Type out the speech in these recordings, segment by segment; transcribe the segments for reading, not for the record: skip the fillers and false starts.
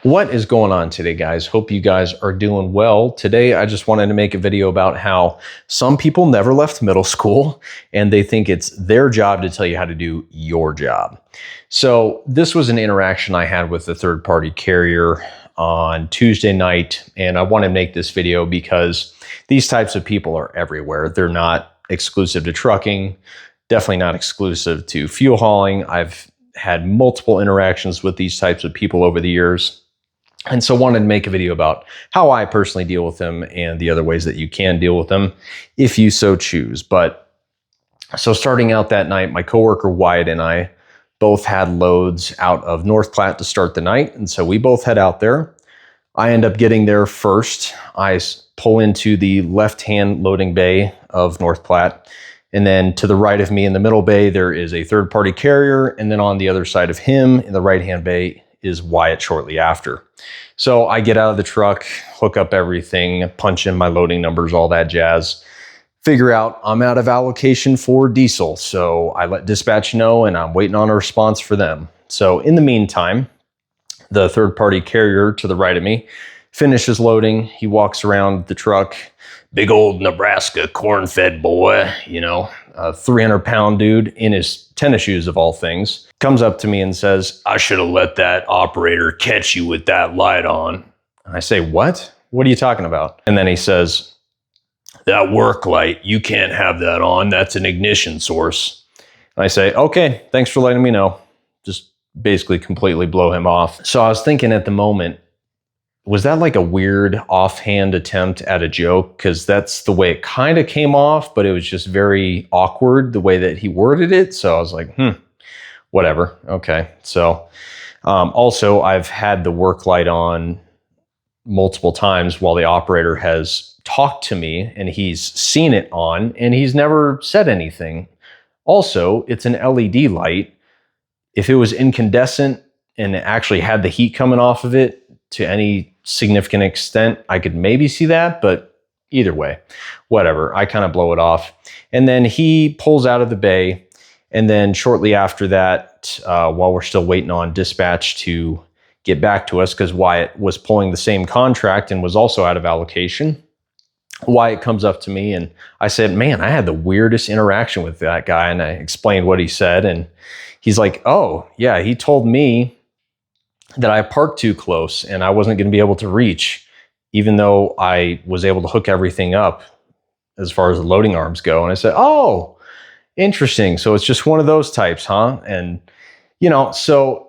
What is going on today, guys? Hope you guys are doing well. Today, I just wanted to make a video about how some people never left middle school and they think it's their job to tell you how to do your job. So this was an interaction I had with a third-party carrier on Tuesday night, and I want to make this video because these types of people are everywhere. They're not exclusive to trucking, definitely not exclusive to fuel hauling. I've had multiple interactions with these types of people over the years. And so wanted to make a video about how I personally deal with them and the other ways that you can deal with them if you so choose. But so starting out that night, my coworker Wyatt and I both had loads out of North Platte to start the night. And so we both head out there. I end up getting there first. I pull into the left-hand loading bay of North Platte. And then to the right of me in the middle bay, there is a third-party carrier. And then on the other side of him in the right-hand bay is Wyatt shortly after. So I get out of the truck, hook up everything, punch in my loading numbers, all that jazz, figure out I'm out of allocation for diesel. So I let dispatch know and I'm waiting on a response for them. So in the meantime, the third-party carrier to the right of me finishes loading. He walks around the truck, big old Nebraska corn-fed boy, you know, a 300-pound dude in his tennis shoes of all things, comes up to me and says, "I should have let that operator catch you with that light on." And I say, "What? What are you talking about?" And then he says, "That work light, you can't have that on. That's an ignition source." And I say, "Okay, thanks for letting me know." Just basically completely blow him off. So I was thinking at the moment, was that like a weird offhand attempt at a joke? Because that's the way it kind of came off, but it was just very awkward the way that he worded it. So I was like, whatever. Okay. So also I've had the work light on multiple times while the operator has talked to me and he's seen it on and he's never said anything. Also, it's an LED light. If it was incandescent and it actually had the heat coming off of it to any significant extent, I could maybe see that, but either way, whatever. I kind of blow it off. And then he pulls out of the bay. And then shortly after that, while we're still waiting on dispatch to get back to us, because Wyatt was pulling the same contract and was also out of allocation, Wyatt comes up to me and I said, "Man, I had the weirdest interaction with that guy." And I explained what he said. And he's like, "Oh, yeah, he told me that I parked too close and I wasn't going to be able to reach, even though I was able to hook everything up as far as the loading arms go." And I said, "Oh, interesting. So it's just one of those types, huh?" And, you know, so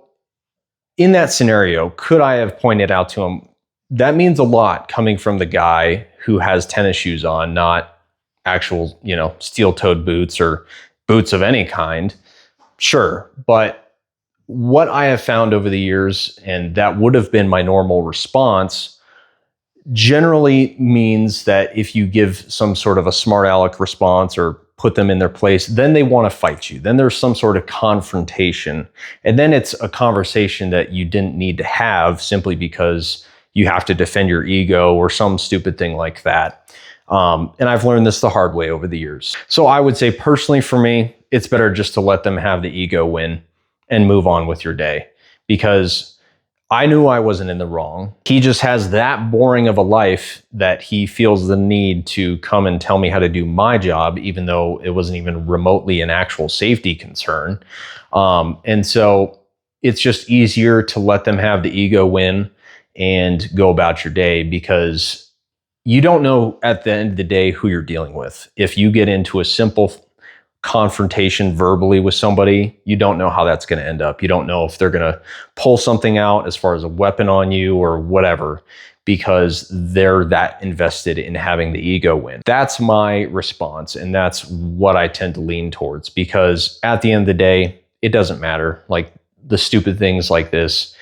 in that scenario, could I have pointed out to him, that means a lot coming from the guy who has tennis shoes on, not actual, you know, steel-toed boots or boots of any kind. Sure. But what I have found over the years, and that would have been my normal response, generally means that if you give some sort of a smart aleck response or put them in their place, then they want to fight you. Then there's some sort of confrontation. And then it's a conversation that you didn't need to have simply because you have to defend your ego or some stupid thing like that. And I've learned this the hard way over the years. So I would say personally for me, it's better just to let them have the ego win and move on with your day, because I knew I wasn't in the wrong. He just has that boring of a life that he feels the need to come and tell me how to do my job, even though it wasn't even remotely an actual safety concern. And so it's just easier to let them have the ego win and go about your day, because you don't know at the end of the day who you're dealing with. If you get into a simple confrontation verbally with somebody, you don't know how that's going to end up. You don't know if they're going to pull something out as far as a weapon on you or whatever, because they're that invested in having the ego win. That's my response, and that's what I tend to lean towards, because at the end of the day, it doesn't matter. Like the stupid things like this,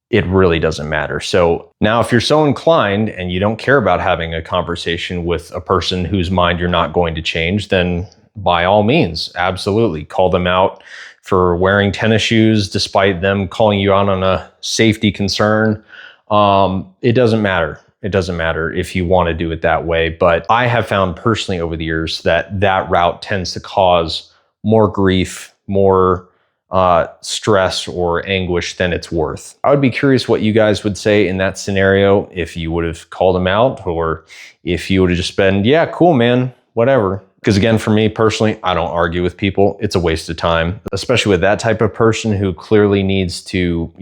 it really doesn't matter. So now if you're so inclined and you don't care about having a conversation with a person whose mind you're not going to change, then by all means, absolutely call them out for wearing tennis shoes despite them calling you out on a safety concern. It doesn't matter. It doesn't matter if you want to do it that way. But I have found personally over the years that that route tends to cause more grief, more stress or anguish than it's worth. I would be curious what you guys would say in that scenario, if you would have called him out, or if you would have just been, yeah, cool, man, whatever. Because again, for me personally, I don't argue with people. It's a waste of time, especially with that type of person who clearly needs to,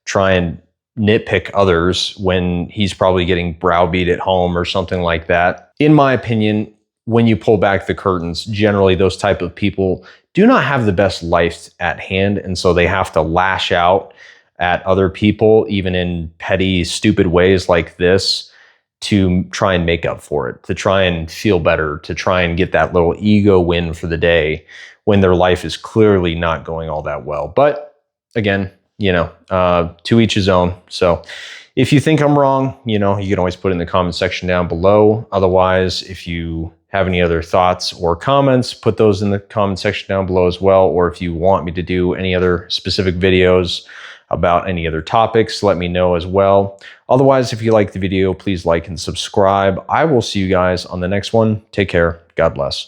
try and nitpick others when he's probably getting browbeat at home or something like that. In my opinion, when you pull back the curtains, generally those type of people do not have the best life at hand. And so they have to lash out at other people, even in petty, stupid ways like this, to try and make up for it, to try and feel better, to try and get that little ego win for the day when their life is clearly not going all that well. But again, to each his own. So if you think I'm wrong, you can always put it in the comment section down below. Otherwise, if you have any other thoughts or comments, put those in the comment section down below as well. Or if you want me to do any other specific videos about any other topics, let me know as well. Otherwise, if you like the video, please like and subscribe. I will see you guys on the next one. Take care. God bless.